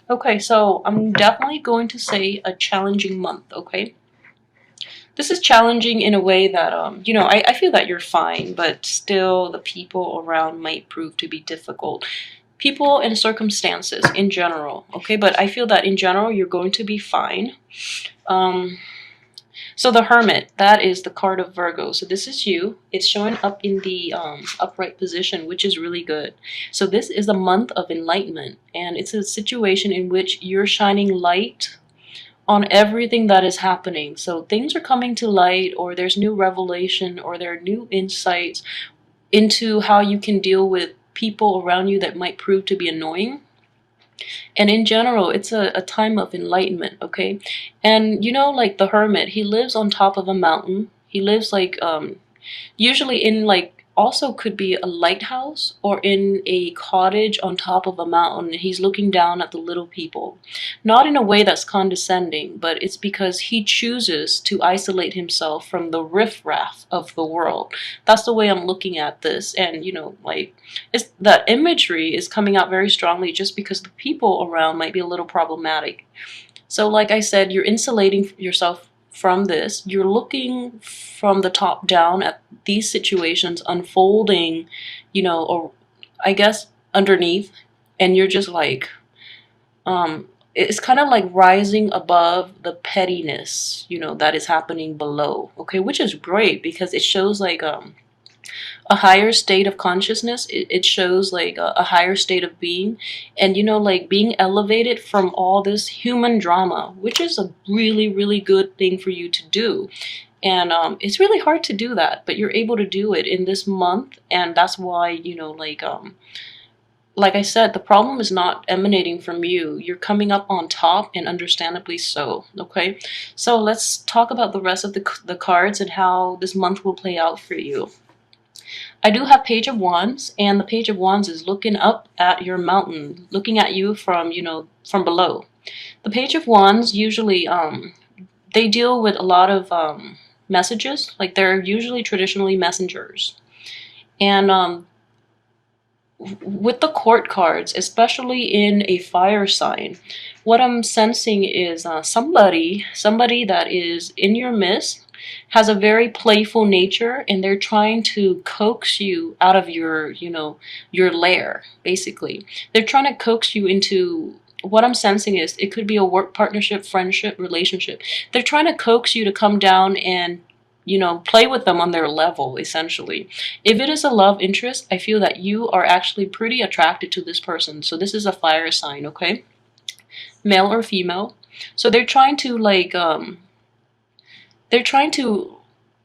Okay, so I'm definitely going to say a challenging month, okay? This is challenging in a way that, I feel that you're fine, but still the people around might prove to be difficult. People and circumstances in general, okay? But I feel that in general, you're going to be fine. Um, so the Hermit, that is the card of Virgo. So this is you. It's showing up in the upright position, which is really good. So this is a month of enlightenment, and it's a situation in which you're shining light on everything that is happening. So things are coming to light, or there's new revelation, or there are new insights into how you can deal with people around you that might prove to be annoying. And in general, it's a time of enlightenment, okay? And like the hermit, he lives on top of a mountain. He lives like usually in like also could be a lighthouse or in a cottage on top of a mountain. He's looking down at the little people. Not in a way that's condescending, but it's because he chooses to isolate himself from the riffraff of the world. That's the way I'm looking at this. And like it's that imagery is coming out very strongly just because the people around might be a little problematic. So, like I said, you're insulating yourself from this. You're looking from the top down at these situations unfolding, or I guess underneath, and you're just like, it's kind of like rising above the pettiness, that is happening below. Okay, which is great because it shows like a higher state of consciousness. It shows like a higher state of being, and like being elevated from all this human drama, which is a really really good thing for you to do. And it's really hard to do that, but you're able to do it in this month. And that's why like I said, the problem is not emanating from you. You're coming up on top, and understandably so. Okay, so let's talk about the rest of the cards and how this month will play out for you. I do have Page of Wands, and the Page of Wands is looking up at your mountain, looking at you from, from below. The Page of Wands usually, they deal with a lot of messages, like they're usually traditionally messengers. And with the court cards, especially in a fire sign, what I'm sensing is somebody that is in your midst has a very playful nature, and they're trying to coax you out of your lair. Basically, they're trying to coax you into, what I'm sensing is it could be a work partnership, friendship, relationship. They're trying to coax you to come down and play with them on their level, essentially. If it is a love interest, I feel that you are actually pretty attracted to this person. So this is a fire sign, okay? Male or female. So they're trying to like they're trying to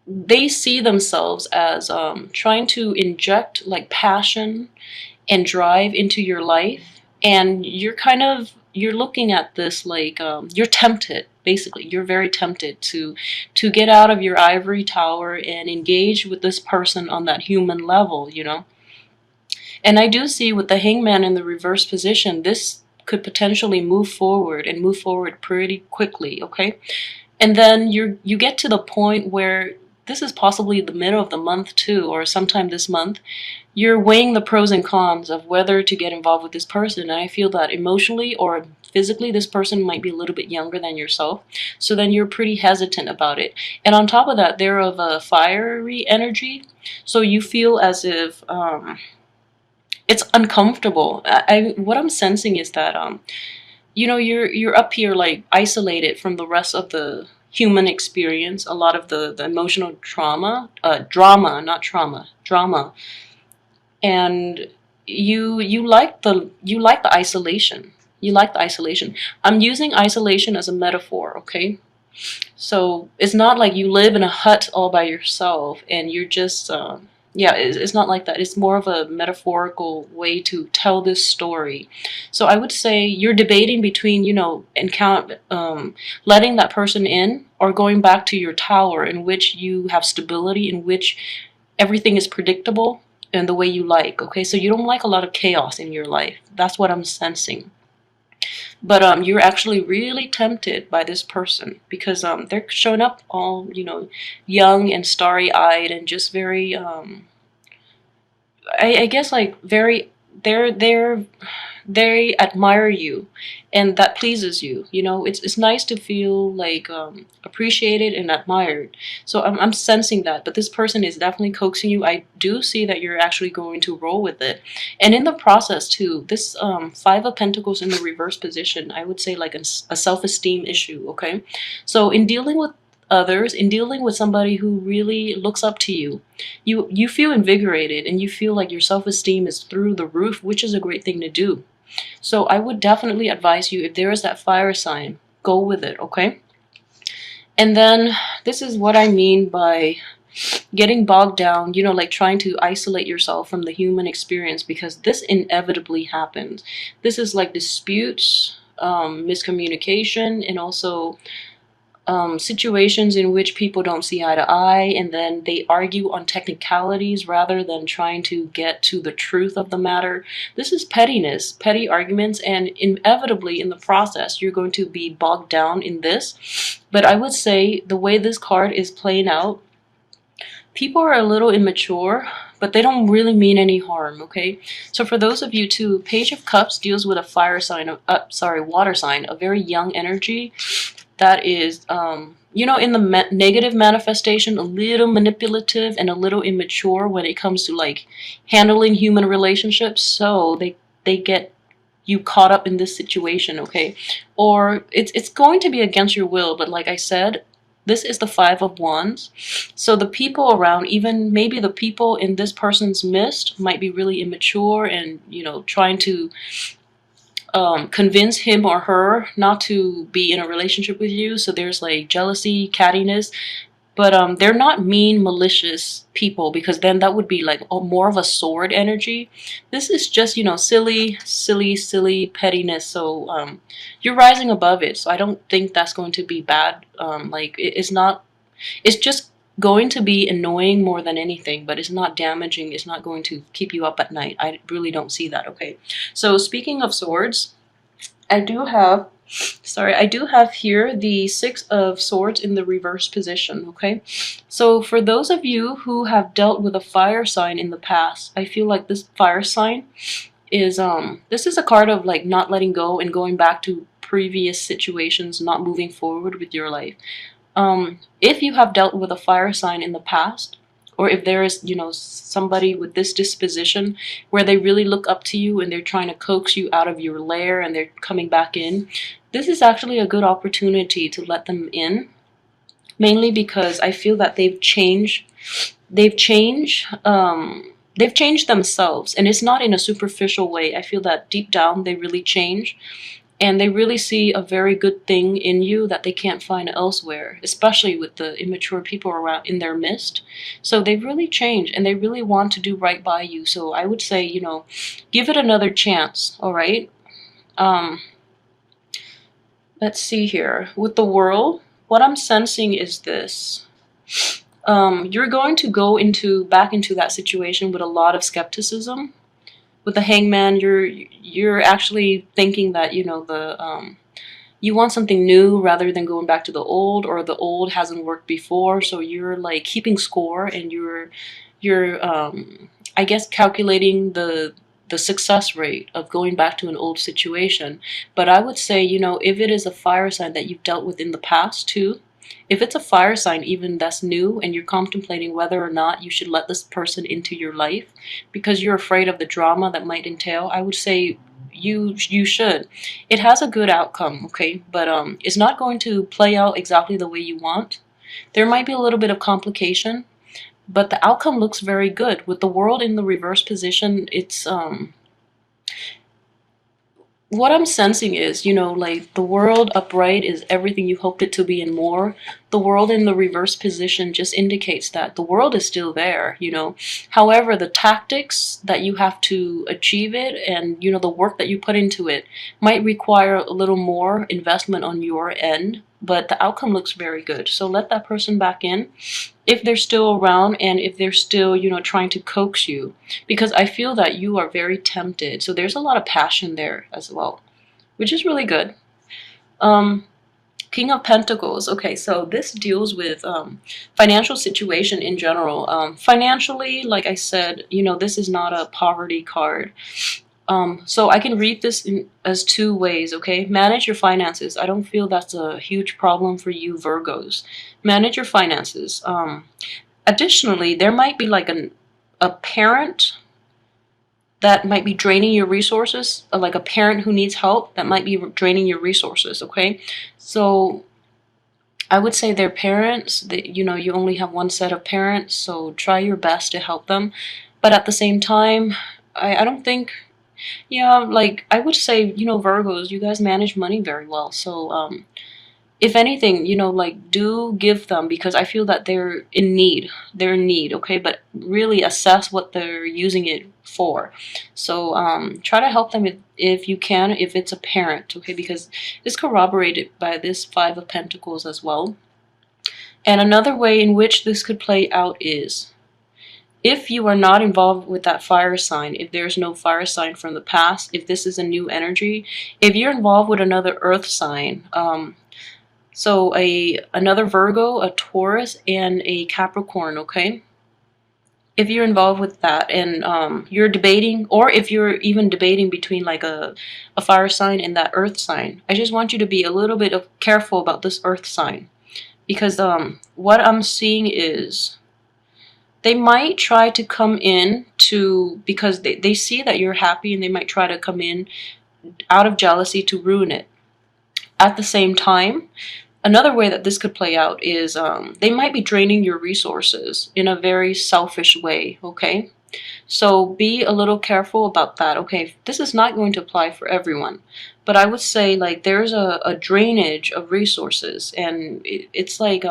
they see themselves as trying to inject like passion and drive into your life. And you're looking at this like you're tempted. Basically, you're very tempted to get out of your ivory tower and engage with this person on that human level. And I do see with the hangman in the reverse position, this could potentially move forward, and move forward pretty quickly. Okay, and then you get to the point where this is possibly the middle of the month too, or sometime this month. You're weighing the pros and cons of whether to get involved with this person. And I feel that emotionally or physically, this person might be a little bit younger than yourself. So then you're pretty hesitant about it. And on top of that, they're of a fiery energy. So you feel as if it's uncomfortable. What I'm sensing is that you're up here like isolated from the rest of the human experience, a lot of the emotional trauma, drama, not trauma, drama. And you like the isolation. You like the isolation. I'm using isolation as a metaphor, okay? So it's not like you live in a hut all by yourself and you're just yeah, it's not like that. It's more of a metaphorical way to tell this story. So I would say you're debating between, letting that person in, or going back to your tower in which you have stability, in which everything is predictable and the way you like. Okay, so you don't like a lot of chaos in your life. That's what I'm sensing. But you're actually really tempted by this person because they're showing up all young and starry-eyed and just very I guess like very they're they admire you, and that pleases you. You know, it's nice to feel like appreciated and admired. So I'm sensing that, but this person is definitely coaxing you. I do see that you're actually going to roll with it, and in the process too, this Five of Pentacles in the reverse position, I would say like a self-esteem issue. Okay, so in dealing with others, in dealing with somebody who really looks up to you, you feel invigorated and you feel like your self-esteem is through the roof, which is a great thing to do. So I would definitely advise you, if there is that fire sign, go with it, okay? And then this is what I mean by getting bogged down, you know, like trying to isolate yourself from the human experience, because this inevitably happens. This is like disputes, miscommunication, and also situations in which people don't see eye to eye, and then they argue on technicalities rather than trying to get to the truth of the matter. This is pettiness, petty arguments, and inevitably in the process you're going to be bogged down in this. But I would say the way this card is playing out, people are a little immature, but they don't really mean any harm, okay? So for those of you too, Page of Cups deals with a fire sign, water sign, a very young energy that is, you know, in the negative manifestation, a little manipulative and a little immature when it comes to like handling human relationships. So they get you caught up in this situation, okay? Or it's going to be against your will, but like I said, this is the Five of Wands. So the people around, even maybe the people in this person's midst, might be really immature and, you know, trying to convince him or her not to be in a relationship with you. So there's like jealousy, cattiness, but they're not mean, malicious people, because then that would be like more of a sword energy. This is just, you know, silly pettiness. So you're rising above it. So I don't think that's going to be bad. It's not. It's just going to be annoying more than anything, but it's not damaging. It's not going to keep you up at night. I really don't see that, okay? So speaking of swords, I do have here the Six of Swords in the reverse position, okay? So for those of you who have dealt with a fire sign in the past, I feel like this fire sign is, this is a card of like not letting go and going back to previous situations, not moving forward with your life. If you have dealt with a fire sign in the past, or if there is, you know, somebody with this disposition where they really look up to you and they're trying to coax you out of your lair and they're coming back in, this is actually a good opportunity to let them in, mainly because I feel that they've changed themselves, and it's not in a superficial way. I feel that deep down they really change. And they really see a very good thing in you that they can't find elsewhere, especially with the immature people around in their midst. So they've really changed and they really want to do right by you. So I would say, you know, give it another chance, all right? Let's see here. With the World, what I'm sensing is this. You're going to go back into that situation with a lot of skepticism. With the Hangman, you're actually thinking that, you know, you want something new rather than going back to the old, or the old hasn't worked before. So you're like keeping score, and you're I guess calculating the success rate of going back to an old situation. But I would say, you know, if it is a fire sign that you've dealt with in the past too, if it's a fire sign even that's new and you're contemplating whether or not you should let this person into your life because you're afraid of the drama that might entail, I would say you should. It has a good outcome, okay? But it's not going to play out exactly the way you want. There might be a little bit of complication, but the outcome looks very good. With the World in the reverse position, it's what I'm sensing is, you know, like the World upright is everything you hoped it to be and more. The World in the reverse position just indicates that the world is still there, you know. However, the tactics that you have to achieve it and, you know, the work that you put into it might require a little more investment on your end, but the outcome looks very good. So let that person back in if they're still around, and if they're still, you know, trying to coax you, because I feel that you are very tempted. So there's a lot of passion there as well, which is really good. King of Pentacles. Okay, so this deals with financial situation in general. Financially, like I said, you know, this is not a poverty card. So I can read this as two ways, okay? Manage your finances. I don't feel that's a huge problem for you Virgos. Manage your finances. Additionally, there might be like a parent that might be draining your resources, like a parent who needs help that might be draining your resources, okay? So I would say their parents, that you only have one set of parents, so try your best to help them. But at the same time, I don't think, yeah, like I would say, Virgos, you guys manage money very well. So if anything, like do give them, because I feel that they're in need. They're in need, okay? But really assess what they're using it for. So try to help them if you can, if it's a parent, okay? Because it's corroborated by this Five of Pentacles as well. And another way in which this could play out is if you are not involved with that fire sign, if there's no fire sign from the past, if this is a new energy, if you're involved with another earth sign, so another Virgo, a Taurus, and a Capricorn, okay? If you're involved with that and you're debating, or if you're even debating between like a fire sign and that earth sign, I just want you to be a little bit careful about this earth sign. Because what I'm seeing is they might try to come in because they see that you're happy, and they might try to come in out of jealousy to ruin it. At the same time, another way that this could play out is they might be draining your resources in a very selfish way, okay? So be a little careful about that, okay? This is not going to apply for everyone, but I would say like there's a drainage of resources, and it's like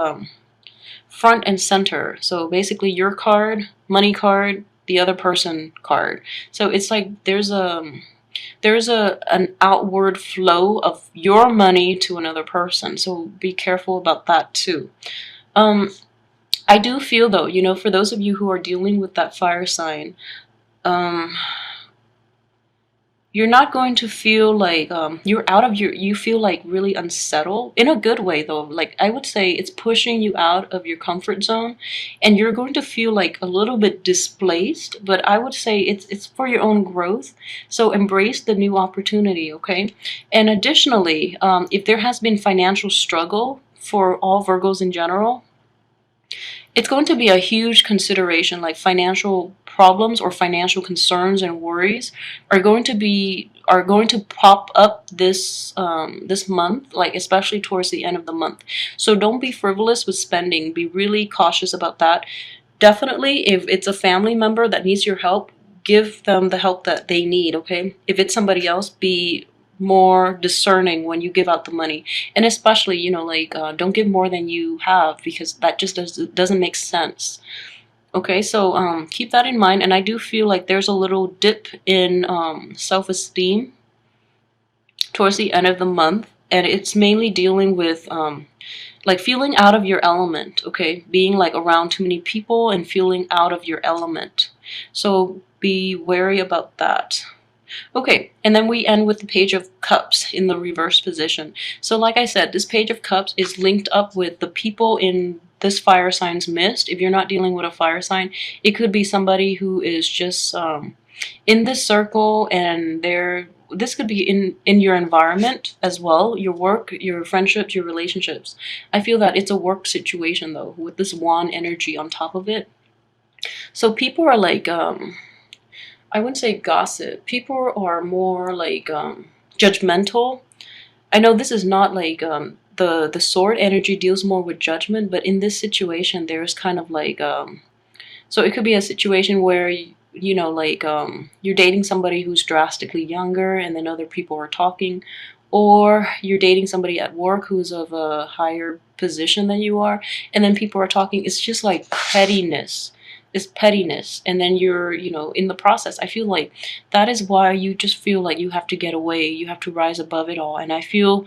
front and center. So basically your card, money card, the other person card. So it's like there's an outward flow of your money to another person. So be careful about that too. I do feel though, for those of you who are dealing with that fire sign, you're not going to feel like you feel like really unsettled in a good way though. Like I would say it's pushing you out of your comfort zone, and you're going to feel like a little bit displaced, but I would say it's for your own growth. So embrace the new opportunity, okay? And additionally, if there has been financial struggle for all Virgos in general, it's going to be a huge consideration. Like financial problems or financial concerns and worries are going to pop up this month, like especially towards the end of the month. So don't be frivolous with spending. Be really cautious about that. Definitely, if it's a family member that needs your help, give them the help that they need, okay? If it's somebody else, be more discerning when you give out the money. And especially, don't give more than you have, because that just doesn't make sense. Okay, so keep that in mind. And I do feel like there's a little dip in self-esteem towards the end of the month. And it's mainly dealing with like feeling out of your element, okay? Being like around too many people and feeling out of your element. So be wary about that. Okay, and then we end with the Page of Cups in the reverse position. So like I said, this Page of Cups is linked up with the people in this fire sign's midst. If you're not dealing with a fire sign, it could be somebody who is just in this circle, and this could be in your environment as well, your work, your friendships, your relationships. I feel that it's a work situation though, with this wand energy on top of it. So people are like I wouldn't say gossip. People are more like judgmental. I know this is not like the sword energy deals more with judgment, but in this situation, there's kind of like so it could be a situation where you're dating somebody who's drastically younger, and then other people are talking, or you're dating somebody at work who's of a higher position than you are, and then people are talking. It's just like pettiness. Is pettiness, and then you're in the process, I feel like that is why you just feel like you have to get away, you have to rise above it all. And I feel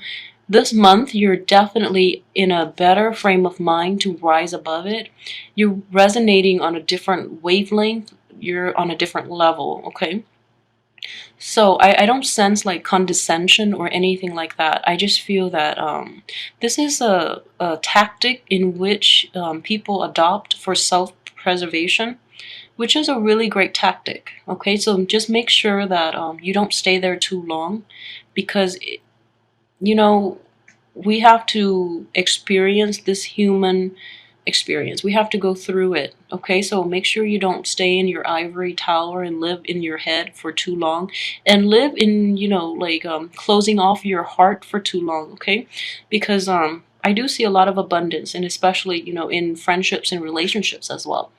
this month you're definitely in a better frame of mind to rise above it. You're resonating on a different wavelength, you're on a different level, okay? So I don't sense like condescension or anything like that. I just feel that this is a tactic in which people adopt for self-preservation, which is a really great tactic. Okay, so just make sure that you don't stay there too long, because you know, we have to experience this human experience. We have to go through it. Okay, so make sure you don't stay in your ivory tower and live in your head for too long, and live in, like closing off your heart for too long. Okay, because I do see a lot of abundance, and especially in friendships and relationships as well.